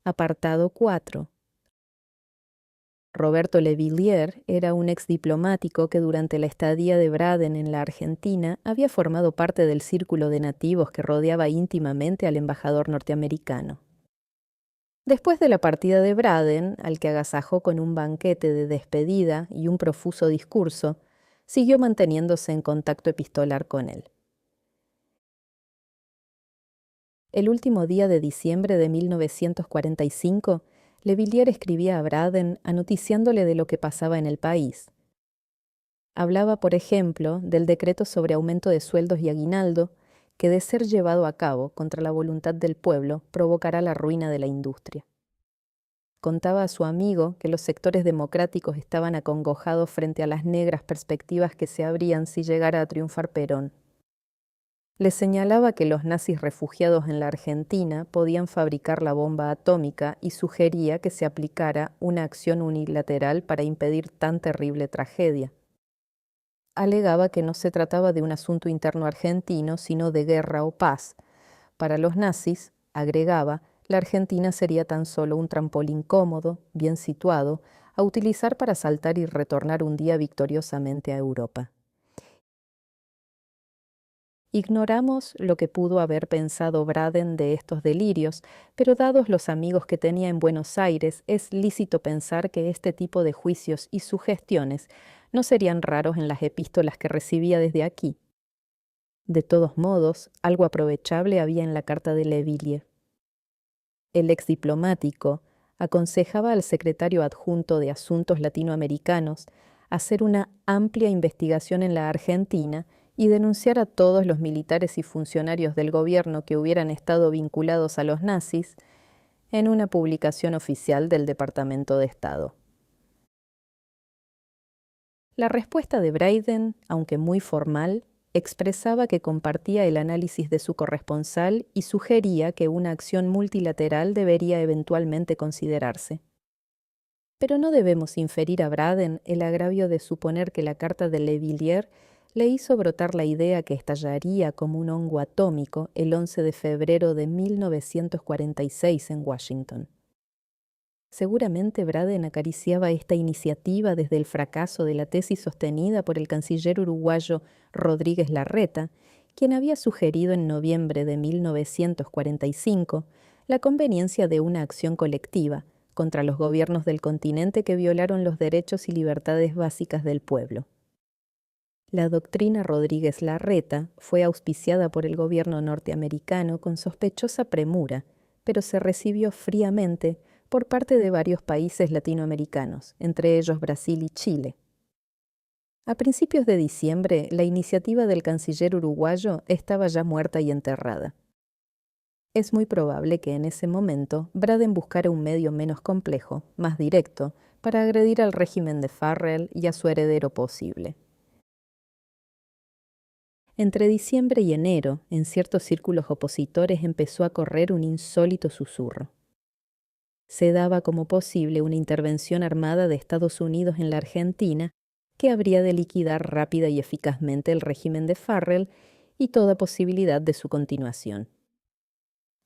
Apartado 4. Roberto Le Villiers era un exdiplomático que durante la estadía de Braden en la Argentina había formado parte del círculo de nativos que rodeaba íntimamente al embajador norteamericano. Después de la partida de Braden, al que agasajó con un banquete de despedida y un profuso discurso, siguió manteniéndose en contacto epistolar con él. El último día de diciembre de 1945, Le Villiers escribía a Braden anoticiándole de lo que pasaba en el país. Hablaba, por ejemplo, del decreto sobre aumento de sueldos y aguinaldo, que de ser llevado a cabo contra la voluntad del pueblo provocará la ruina de la industria. Contaba a su amigo que los sectores democráticos estaban acongojados frente a las negras perspectivas que se abrían si llegara a triunfar Perón. Le señalaba que los nazis refugiados en la Argentina podían fabricar la bomba atómica y sugería que se aplicara una acción unilateral para impedir tan terrible tragedia. Alegaba que no se trataba de un asunto interno argentino, sino de guerra o paz. Para los nazis, agregaba, la Argentina sería tan solo un trampolín cómodo, bien situado, a utilizar para saltar y retornar un día victoriosamente a Europa. Ignoramos lo que pudo haber pensado Braden de estos delirios, pero dados los amigos que tenía en Buenos Aires, es lícito pensar que este tipo de juicios y sugestiones no serían raros en las epístolas que recibía desde aquí. De todos modos, algo aprovechable había en la carta de Le Villiers. El exdiplomático aconsejaba al secretario adjunto de Asuntos Latinoamericanos hacer una amplia investigación en la Argentina y denunciar a todos los militares y funcionarios del gobierno que hubieran estado vinculados a los nazis en una publicación oficial del Departamento de Estado. La respuesta de Braden, aunque muy formal, expresaba que compartía el análisis de su corresponsal y sugería que una acción multilateral debería eventualmente considerarse. Pero no debemos inferir a Braden el agravio de suponer que la carta de Le Villiers le hizo brotar la idea que estallaría como un hongo atómico el 11 de febrero de 1946 en Washington. Seguramente Braden acariciaba esta iniciativa desde el fracaso de la tesis sostenida por el canciller uruguayo Rodríguez Larreta, quien había sugerido en noviembre de 1945 la conveniencia de una acción colectiva contra los gobiernos del continente que violaron los derechos y libertades básicas del pueblo. La doctrina Rodríguez Larreta fue auspiciada por el gobierno norteamericano con sospechosa premura, pero se recibió fríamente por parte de varios países latinoamericanos, entre ellos Brasil y Chile. A principios de diciembre, la iniciativa del canciller uruguayo estaba ya muerta y enterrada. Es muy probable que en ese momento Braden buscara un medio menos complejo, más directo, para agredir al régimen de Farrell y a su heredero posible. Entre diciembre y enero, en ciertos círculos opositores empezó a correr un insólito susurro. Se daba como posible una intervención armada de Estados Unidos en la Argentina que habría de liquidar rápida y eficazmente el régimen de Farrell y toda posibilidad de su continuación.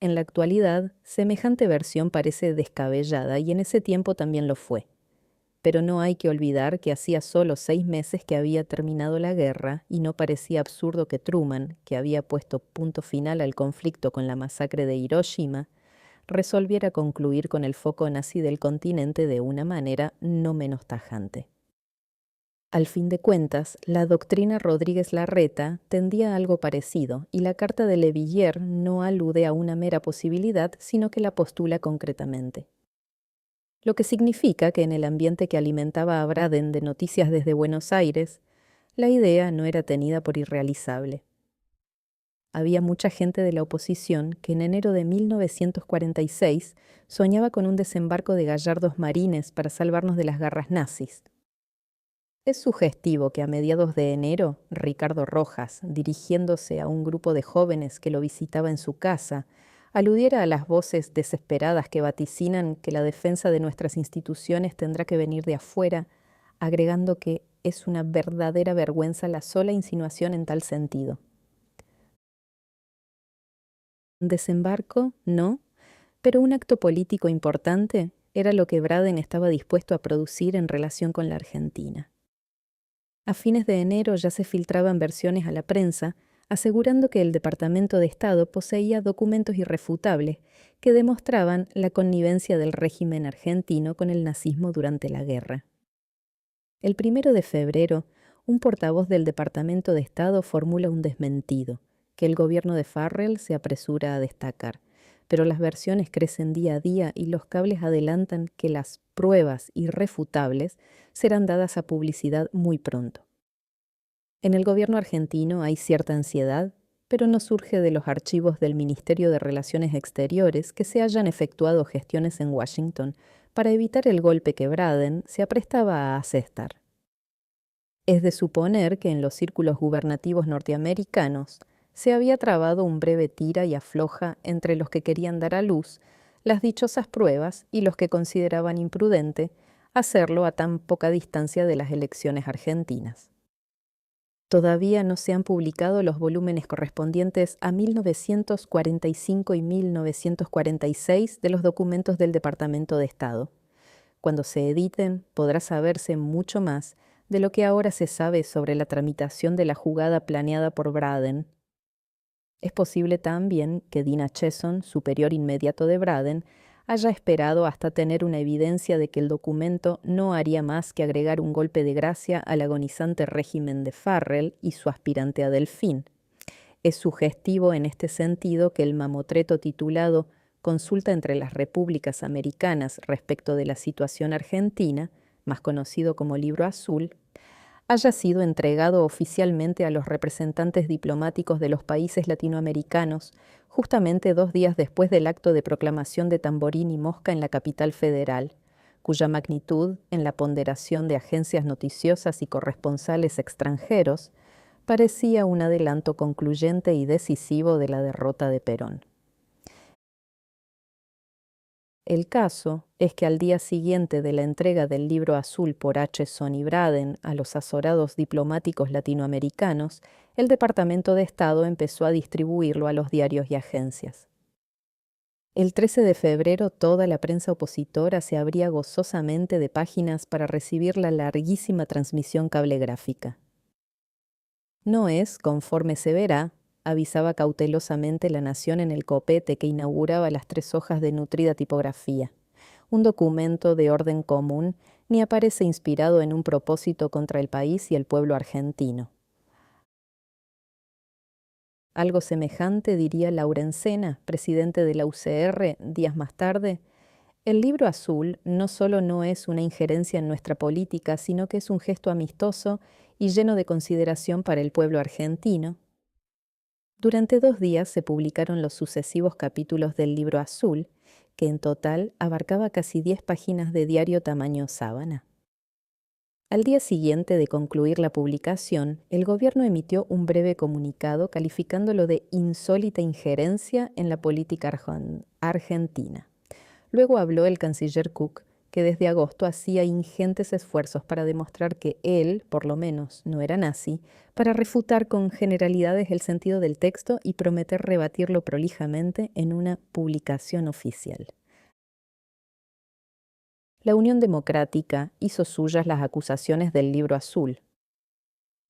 En la actualidad, semejante versión parece descabellada y en ese tiempo también lo fue. Pero no hay que olvidar que hacía solo 6 meses que había terminado la guerra y no parecía absurdo que Truman, que había puesto punto final al conflicto con la masacre de Hiroshima, resolviera concluir con el foco nazi del continente de una manera no menos tajante. Al fin de cuentas, la doctrina Rodríguez Larreta tendía a algo parecido y la carta de Le Villiers no alude a una mera posibilidad, sino que la postula concretamente. Lo que significa que en el ambiente que alimentaba a Braden de noticias desde Buenos Aires, la idea no era tenida por irrealizable. Había mucha gente de la oposición que en enero de 1946 soñaba con un desembarco de gallardos marines para salvarnos de las garras nazis. Es sugestivo que a mediados de enero, Ricardo Rojas, dirigiéndose a un grupo de jóvenes que lo visitaba en su casa, aludiera a las voces desesperadas que vaticinan que la defensa de nuestras instituciones tendrá que venir de afuera, agregando que es una verdadera vergüenza la sola insinuación en tal sentido. Desembarco, no, Pero un acto político importante era lo que Braden estaba dispuesto a producir en relación con la Argentina. A fines de enero ya se filtraban versiones a la prensa asegurando que el Departamento de Estado poseía documentos irrefutables que demostraban la connivencia del régimen argentino con el nazismo durante la guerra. El 1 de febrero, un portavoz del Departamento de Estado formula un desmentido, que el gobierno de Farrell se apresura a destacar, pero las versiones crecen día a día y los cables adelantan que las pruebas irrefutables serán dadas a publicidad muy pronto. En el gobierno argentino hay cierta ansiedad, pero no surge de los archivos del Ministerio de Relaciones Exteriores que se hayan efectuado gestiones en Washington para evitar el golpe que Braden se aprestaba a asestar. Es de suponer que en los círculos gubernativos norteamericanos se había trabado un breve tira y afloja entre los que querían dar a luz las dichosas pruebas y los que consideraban imprudente hacerlo a tan poca distancia de las elecciones argentinas. Todavía no se han publicado los volúmenes correspondientes a 1945 y 1946 de los documentos del Departamento de Estado. Cuando se editen, podrá saberse mucho más de lo que ahora se sabe sobre la tramitación de la jugada planeada por Braden. Es posible también que Dina Chesson, superior inmediato de Braden, haya esperado hasta tener una evidencia de que el documento no haría más que agregar un golpe de gracia al agonizante régimen de Farrell y su aspirante a Delfín. Es sugestivo en este sentido que el mamotreto titulado Consulta entre las Repúblicas Americanas respecto de la situación argentina, más conocido como Libro Azul, haya sido entregado oficialmente a los representantes diplomáticos de los países latinoamericanos justamente 2 días después del acto de proclamación de Tamborín y Mosca en la capital federal, cuya magnitud en la ponderación de agencias noticiosas y corresponsales extranjeros parecía un adelanto concluyente y decisivo de la derrota de Perón. El caso es que al día siguiente de la entrega del Libro Azul por Acheson y Braden a los azorados diplomáticos latinoamericanos, el Departamento de Estado empezó a distribuirlo a los diarios y agencias. El 13 de febrero toda la prensa opositora se abría gozosamente de páginas para recibir la larguísima transmisión cablegráfica. No es, conforme se verá, avisaba cautelosamente La Nación en el copete que inauguraba las 3 hojas de nutrida tipografía. Un documento de orden común, ni aparece inspirado en un propósito contra el país y el pueblo argentino. Algo semejante diría Laurencena, presidente de la UCR, días más tarde. El Libro Azul no solo no es una injerencia en nuestra política, sino que es un gesto amistoso y lleno de consideración para el pueblo argentino. Durante 2 días se publicaron los sucesivos capítulos del Libro Azul, que en total abarcaba casi 10 páginas de diario tamaño sábana. Al día siguiente de concluir la publicación, el gobierno emitió un breve comunicado calificándolo de insólita injerencia en la política argentina. Luego habló el canciller Cook, que desde agosto hacía ingentes esfuerzos para demostrar que él, por lo menos, no era nazi, para refutar con generalidades el sentido del texto y prometer rebatirlo prolijamente en una publicación oficial. La Unión Democrática hizo suyas las acusaciones del Libro Azul.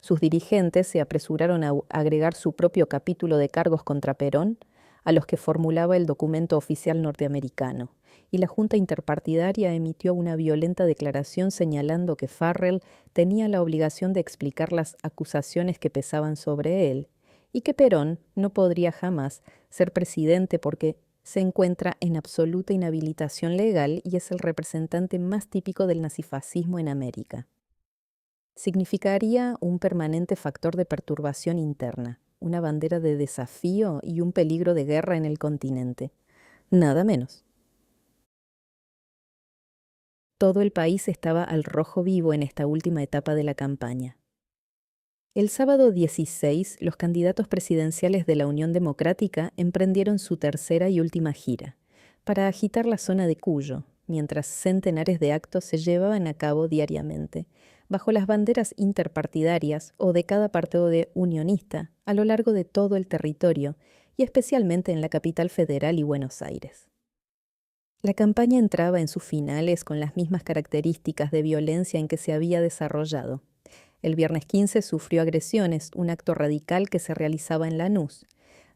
Sus dirigentes se apresuraron a agregar su propio capítulo de cargos contra Perón a los que formulaba el documento oficial norteamericano, y la Junta Interpartidaria emitió una violenta declaración señalando que Farrell tenía la obligación de explicar las acusaciones que pesaban sobre él, y que Perón no podría jamás ser presidente porque se encuentra en absoluta inhabilitación legal y es el representante más típico del nazifascismo en América. Significaría un permanente factor de perturbación interna, una bandera de desafío y un peligro de guerra en el continente. Nada menos. Todo el país estaba al rojo vivo en esta última etapa de la campaña. El sábado 16, los candidatos presidenciales de la Unión Democrática emprendieron su tercera y última gira, para agitar la zona de Cuyo, mientras centenares de actos se llevaban a cabo diariamente, bajo las banderas interpartidarias o de cada partido unionista a lo largo de todo el territorio y especialmente en la capital federal y Buenos Aires. La campaña entraba en sus finales con las mismas características de violencia en que se había desarrollado. El viernes 15 sufrió agresiones, un acto radical que se realizaba en Lanús,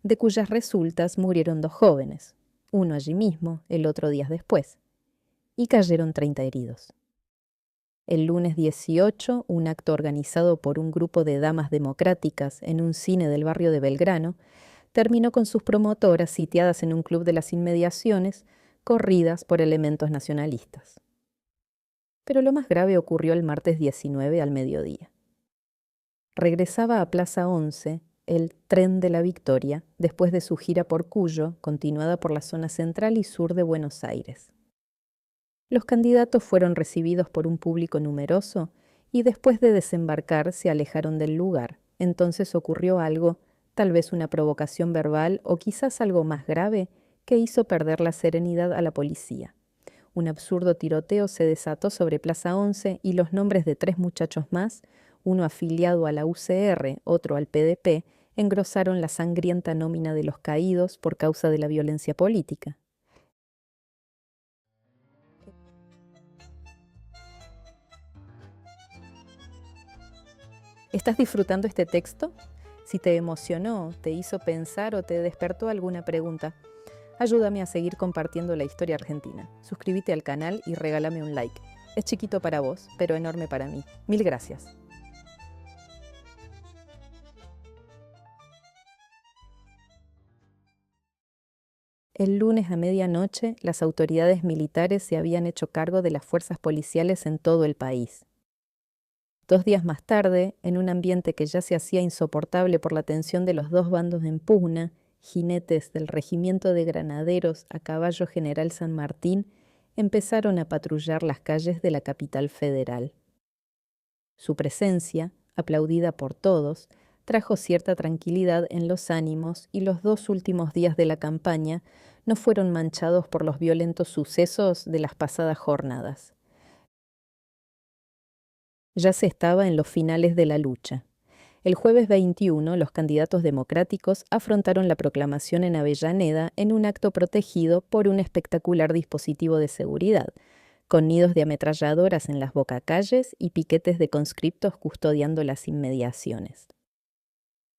de cuyas resultas murieron 2 jóvenes, uno allí mismo, el otro días después, y cayeron 30 heridos. El lunes 18, un acto organizado por un grupo de damas democráticas en un cine del barrio de Belgrano terminó con sus promotoras sitiadas en un club de las inmediaciones, corridas por elementos nacionalistas. Pero lo más grave ocurrió el martes 19 al mediodía. Regresaba a Plaza 11 el Tren de la Victoria después de su gira por Cuyo, continuada por la zona central y sur de Buenos Aires. Los candidatos fueron recibidos por un público numeroso y después de desembarcar se alejaron del lugar. Entonces ocurrió algo, tal vez una provocación verbal o quizás algo más grave, que hizo perder la serenidad a la policía. Un absurdo tiroteo se desató sobre Plaza 11 y los nombres de 3 muchachos más, uno afiliado a la UCR, otro al PDP, engrosaron la sangrienta nómina de los caídos por causa de la violencia política. ¿Estás disfrutando este texto? Si te emocionó, te hizo pensar o te despertó alguna pregunta, ayúdame a seguir compartiendo la historia argentina. Suscríbete al canal y regálame un like. Es chiquito para vos, pero enorme para mí. Mil gracias. El lunes a medianoche, las autoridades militares se habían hecho cargo de las fuerzas policiales en todo el país. 2 días más tarde, en un ambiente que ya se hacía insoportable por la tensión de los 2 bandos en pugna, jinetes del Regimiento de Granaderos a caballo General San Martín empezaron a patrullar las calles de la capital federal. Su presencia, aplaudida por todos, trajo cierta tranquilidad en los ánimos y los 2 últimos días de la campaña no fueron manchados por los violentos sucesos de las pasadas jornadas. Ya se estaba en los finales de la lucha. El jueves 21, los candidatos democráticos afrontaron la proclamación en Avellaneda en un acto protegido por un espectacular dispositivo de seguridad, con nidos de ametralladoras en las bocacalles y piquetes de conscriptos custodiando las inmediaciones.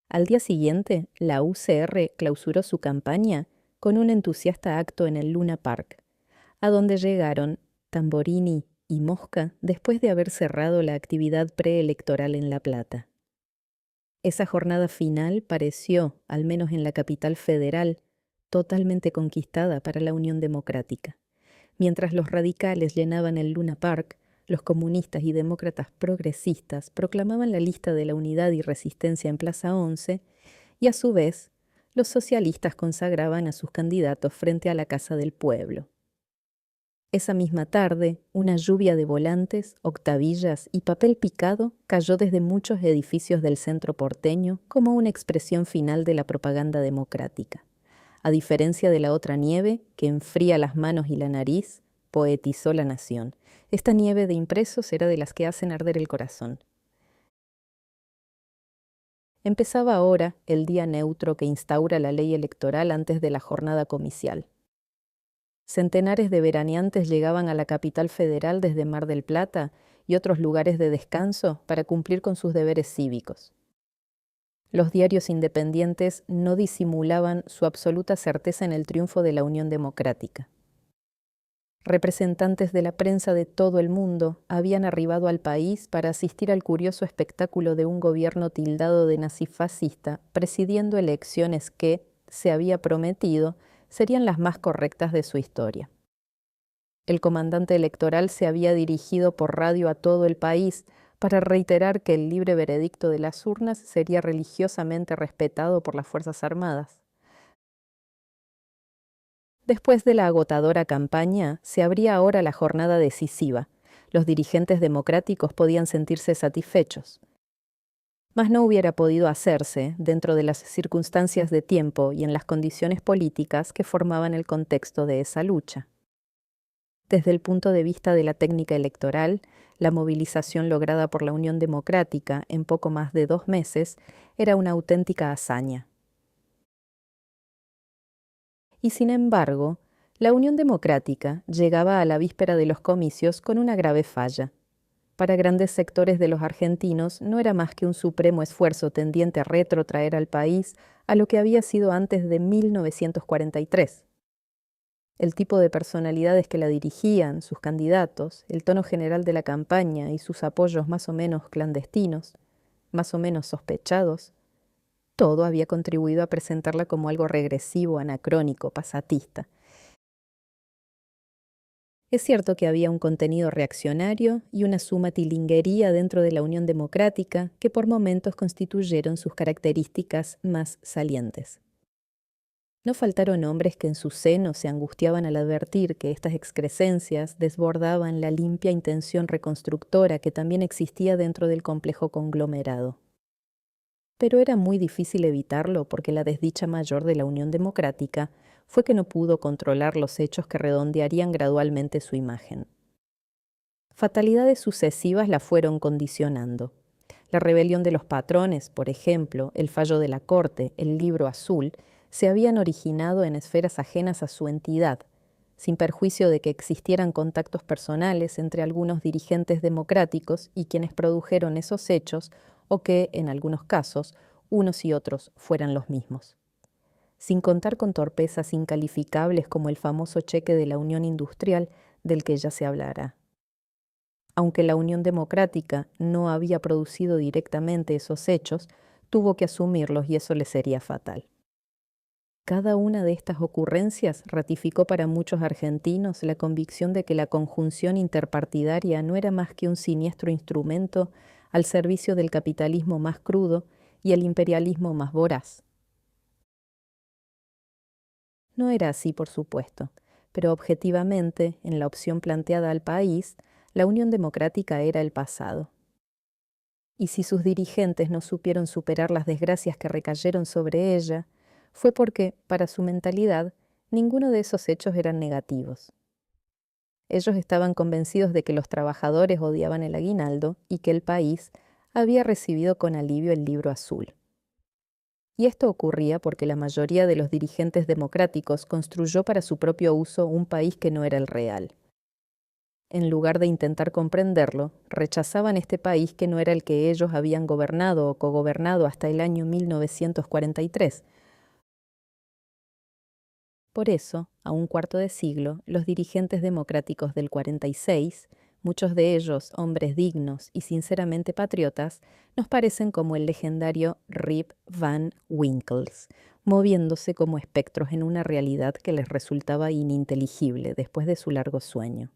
Al día siguiente, la UCR clausuró su campaña con un entusiasta acto en el Luna Park, a donde llegaron Tamborini y Mosca después de haber cerrado la actividad preelectoral en La Plata. Esa jornada final pareció, al menos en la capital federal, totalmente conquistada para la Unión Democrática. Mientras los radicales llenaban el Luna Park, los comunistas y demócratas progresistas proclamaban la lista de la Unidad y Resistencia en Plaza 11 y, a su vez, los socialistas consagraban a sus candidatos frente a la Casa del Pueblo. Esa misma tarde, una lluvia de volantes, octavillas y papel picado cayó desde muchos edificios del centro porteño como una expresión final de la propaganda democrática. A diferencia de la otra nieve, que enfría las manos y la nariz, poetizó la nación. Esta nieve de impresos era de las que hacen arder el corazón. Empezaba ahora el día neutro que instaura la ley electoral antes de la jornada comicial. Centenares de veraneantes llegaban a la capital federal desde Mar del Plata y otros lugares de descanso para cumplir con sus deberes cívicos. Los diarios independientes no disimulaban su absoluta certeza en el triunfo de la Unión Democrática. Representantes de la prensa de todo el mundo habían arribado al país para asistir al curioso espectáculo de un gobierno tildado de nazifascista presidiendo elecciones que, se había prometido, serían las más correctas de su historia. El comandante electoral se había dirigido por radio a todo el país para reiterar que el libre veredicto de las urnas sería religiosamente respetado por las Fuerzas Armadas. Después de la agotadora campaña, se abría ahora la jornada decisiva. Los dirigentes democráticos podían sentirse satisfechos. Mas no hubiera podido hacerse dentro de las circunstancias de tiempo y en las condiciones políticas que formaban el contexto de esa lucha. Desde el punto de vista de la técnica electoral, la movilización lograda por la Unión Democrática en poco más de 2 meses era una auténtica hazaña. Y sin embargo, La Unión Democrática llegaba a la víspera de los comicios con una grave falla. Para grandes sectores de los argentinos no era más que un supremo esfuerzo tendiente a retrotraer al país a lo que había sido antes de 1943. El tipo de personalidades que la dirigían, sus candidatos, el tono general de la campaña y sus apoyos más o menos clandestinos, más o menos sospechados, todo había contribuido a presentarla como algo regresivo, anacrónico, pasatista. Es cierto que había un contenido reaccionario y una suma tilinguería dentro de la Unión Democrática que por momentos constituyeron sus características más salientes. No faltaron hombres que en su seno se angustiaban al advertir que estas excrescencias desbordaban la limpia intención reconstructora que también existía dentro del complejo conglomerado. Pero era muy difícil evitarlo porque la desdicha mayor de la Unión Democrática fue que no pudo controlar los hechos que redondearían gradualmente su imagen. Fatalidades sucesivas la fueron condicionando. La rebelión de los patrones, por ejemplo, el fallo de la Corte, el Libro Azul, se habían originado en esferas ajenas a su entidad, sin perjuicio de que existieran contactos personales entre algunos dirigentes democráticos y quienes produjeron esos hechos, o que, en algunos casos, unos y otros fueran los mismos. Sin contar con torpezas incalificables como el famoso cheque de la Unión Industrial del que ya se hablará. Aunque la Unión Democrática no había producido directamente esos hechos, tuvo que asumirlos y eso le sería fatal. Cada una de estas ocurrencias ratificó para muchos argentinos la convicción de que la conjunción interpartidaria no era más que un siniestro instrumento al servicio del capitalismo más crudo y el imperialismo más voraz. No era así, por supuesto, pero objetivamente, en la opción planteada al país, la Unión Democrática era el pasado. Y si sus dirigentes no supieron superar las desgracias que recayeron sobre ella, fue porque, para su mentalidad, ninguno de esos hechos eran negativos. Ellos estaban convencidos de que los trabajadores odiaban el aguinaldo y que el país había recibido con alivio el Libro Azul. Y esto ocurría porque la mayoría de los dirigentes democráticos construyó para su propio uso un país que no era el real. En lugar de intentar comprenderlo, rechazaban este país que no era el que ellos habían gobernado o cogobernado hasta el año 1943. Por eso, a un cuarto de siglo, los dirigentes democráticos del 46, muchos de ellos hombres dignos y sinceramente patriotas, nos parecen como el legendario Rip Van Winkles, moviéndose como espectros en una realidad que les resultaba ininteligible después de su largo sueño.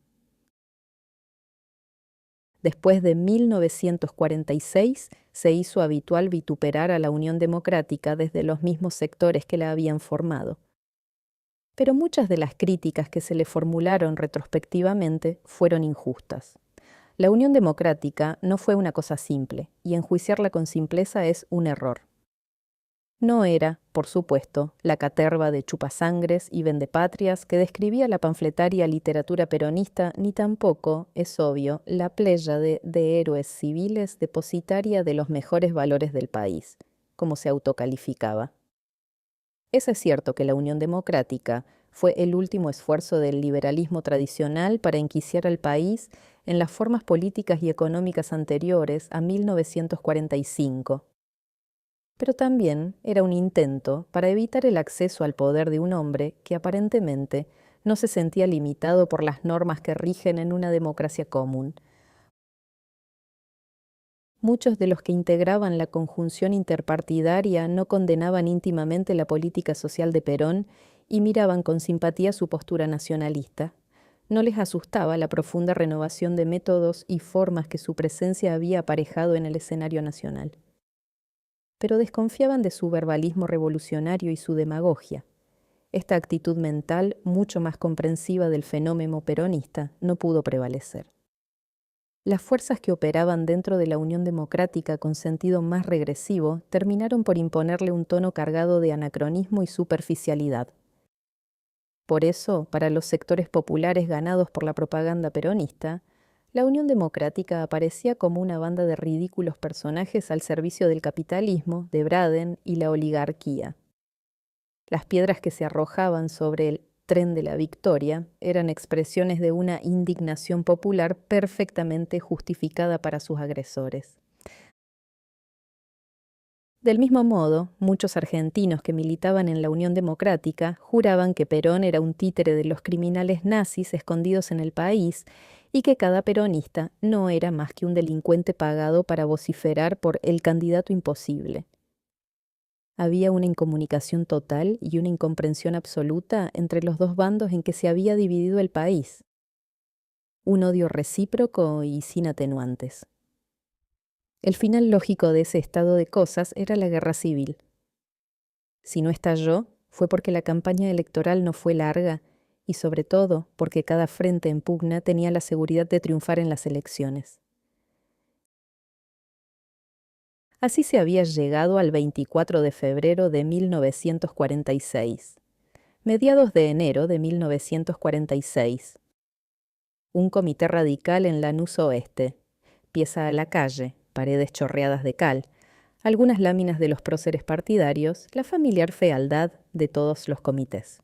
Después de 1946 se hizo habitual vituperar a la Unión Democrática desde los mismos sectores que la habían formado. Pero muchas de las críticas que se le formularon retrospectivamente fueron injustas. La Unión Democrática no fue una cosa simple, y enjuiciarla con simpleza es un error. No era, por supuesto, la caterva de chupasangres y vendepatrias que describía la panfletaria literatura peronista, ni tampoco, es obvio, la pléyade de héroes civiles depositaria de los mejores valores del país, como se autocalificaba. Es cierto que la Unión Democrática fue el último esfuerzo del liberalismo tradicional para enquiciar al país en las formas políticas y económicas anteriores a 1945. Pero también era un intento para evitar el acceso al poder de un hombre que aparentemente no se sentía limitado por las normas que rigen en una democracia común. Muchos de los que integraban la conjunción interpartidaria no condenaban íntimamente la política social de Perón y miraban con simpatía su postura nacionalista. No les asustaba la profunda renovación de métodos y formas que su presencia había aparejado en el escenario nacional. Pero desconfiaban de su verbalismo revolucionario y su demagogia. Esta actitud mental, mucho más comprensiva del fenómeno peronista, no pudo prevalecer. Las fuerzas que operaban dentro de la Unión Democrática con sentido más regresivo terminaron por imponerle un tono cargado de anacronismo y superficialidad. Por eso, para los sectores populares ganados por la propaganda peronista, la Unión Democrática aparecía como una banda de ridículos personajes al servicio del capitalismo, de Braden y la oligarquía. Las piedras que se arrojaban sobre el Tren de la Victoria eran expresiones de una indignación popular perfectamente justificada para sus agresores. Del mismo modo, muchos argentinos que militaban en la Unión Democrática juraban que Perón era un títere de los criminales nazis escondidos en el país y que cada peronista no era más que un delincuente pagado para vociferar por el candidato imposible. Había una incomunicación total y una incomprensión absoluta entre los dos bandos en que se había dividido el país. Un odio recíproco y sin atenuantes. El final lógico de ese estado de cosas era la guerra civil. Si no estalló, fue porque la campaña electoral no fue larga y sobre todo porque cada frente en pugna tenía la seguridad de triunfar en las elecciones. Así se había llegado al 24 de febrero de 1946. Mediados de enero de 1946. Un comité radical en Lanús Oeste. Pieza a la calle, paredes chorreadas de cal, algunas láminas de los próceres partidarios, la familiar fealdad de todos los comités.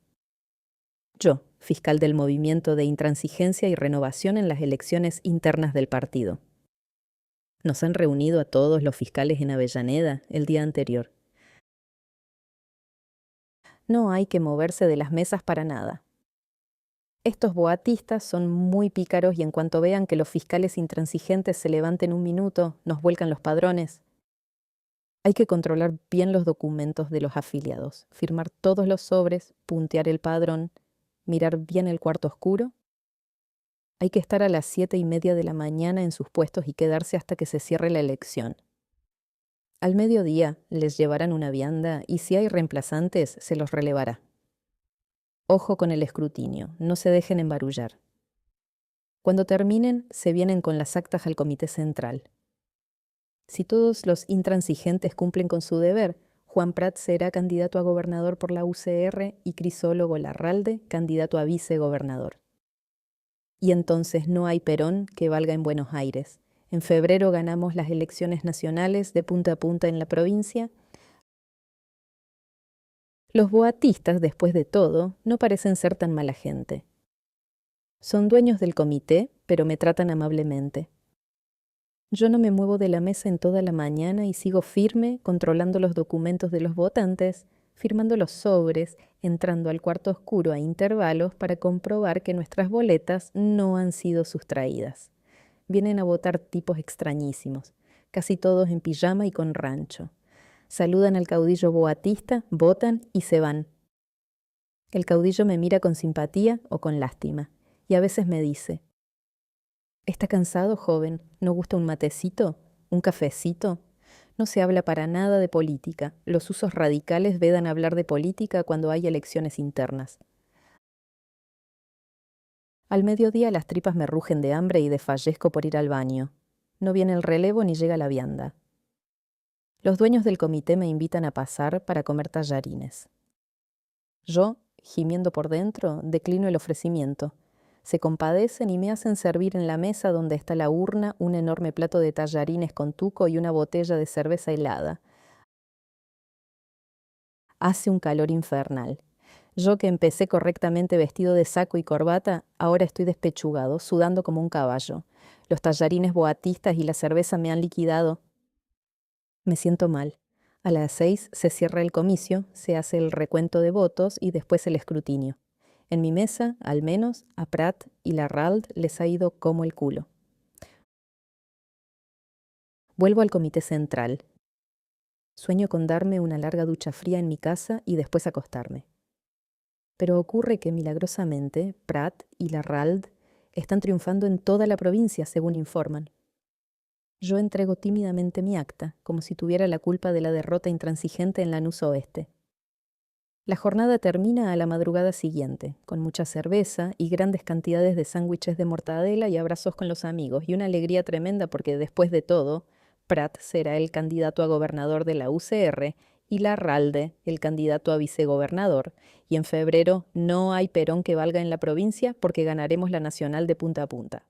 Yo, fiscal del Movimiento de Intransigencia y Renovación en las elecciones internas del partido. Nos han reunido a todos los fiscales en Avellaneda el día anterior. No hay que moverse de las mesas para nada. Estos boatistas son muy pícaros y en cuanto vean que los fiscales intransigentes se levanten un minuto, nos vuelcan los padrones. Hay que controlar bien los documentos de los afiliados, firmar todos los sobres, puntear el padrón, mirar bien el cuarto oscuro. Hay que estar a las 7:30 de la mañana en sus puestos y quedarse hasta que se cierre la elección. Al mediodía les llevarán una vianda y si hay reemplazantes se los relevará. Ojo con el escrutinio, no se dejen embarullar. Cuando terminen, se vienen con las actas al comité central. Si todos los intransigentes cumplen con su deber, Juan Prat será candidato a gobernador por la UCR y Crisólogo Larralde candidato a vicegobernador. Y entonces no hay Perón que valga en Buenos Aires. En febrero ganamos las elecciones nacionales de punta a punta en la provincia. Los boatistas, después de todo, no parecen ser tan mala gente. Son dueños del comité, pero me tratan amablemente. Yo no me muevo de la mesa en toda la mañana y sigo firme, controlando los documentos de los votantes, firmando los sobres, entrando al cuarto oscuro a intervalos para comprobar que nuestras boletas no han sido sustraídas. Vienen a votar tipos extrañísimos, casi todos en pijama y con rancho. Saludan al caudillo boatista, votan y se van. El caudillo me mira con simpatía o con lástima, y a veces me dice: ¿está cansado, joven? ¿No gusta un matecito? ¿Un cafecito? No se habla para nada de política. Los usos radicales vedan hablar de política cuando hay elecciones internas. Al mediodía las tripas me rugen de hambre y desfallezco por ir al baño. No viene el relevo ni llega la vianda. Los dueños del comité me invitan a pasar para comer tallarines. Yo, gimiendo por dentro, declino el ofrecimiento. Se compadecen y me hacen servir en la mesa donde está la urna un enorme plato de tallarines con tuco y una botella de cerveza helada. Hace un calor infernal. Yo que empecé correctamente vestido de saco y corbata, ahora estoy despechugado, sudando como un caballo. Los tallarines boatistas y la cerveza me han liquidado. Me siento mal. A las 6 se cierra el comicio, se hace el recuento de votos y después el escrutinio. En mi mesa, al menos, a Prat y Larralde les ha ido como el culo. Vuelvo al comité central. Sueño con darme una larga ducha fría en mi casa y después acostarme. Pero ocurre que milagrosamente Prat y Larralde están triunfando en toda la provincia, según informan. Yo entrego tímidamente mi acta, como si tuviera la culpa de la derrota intransigente en Lanús Oeste. La jornada termina a la madrugada siguiente, con mucha cerveza y grandes cantidades de sándwiches de mortadela y abrazos con los amigos, y una alegría tremenda porque, después de todo, Prat será el candidato a gobernador de la UCR y Larralde el candidato a vicegobernador, y en febrero no hay Perón que valga en la provincia porque ganaremos la nacional de punta a punta.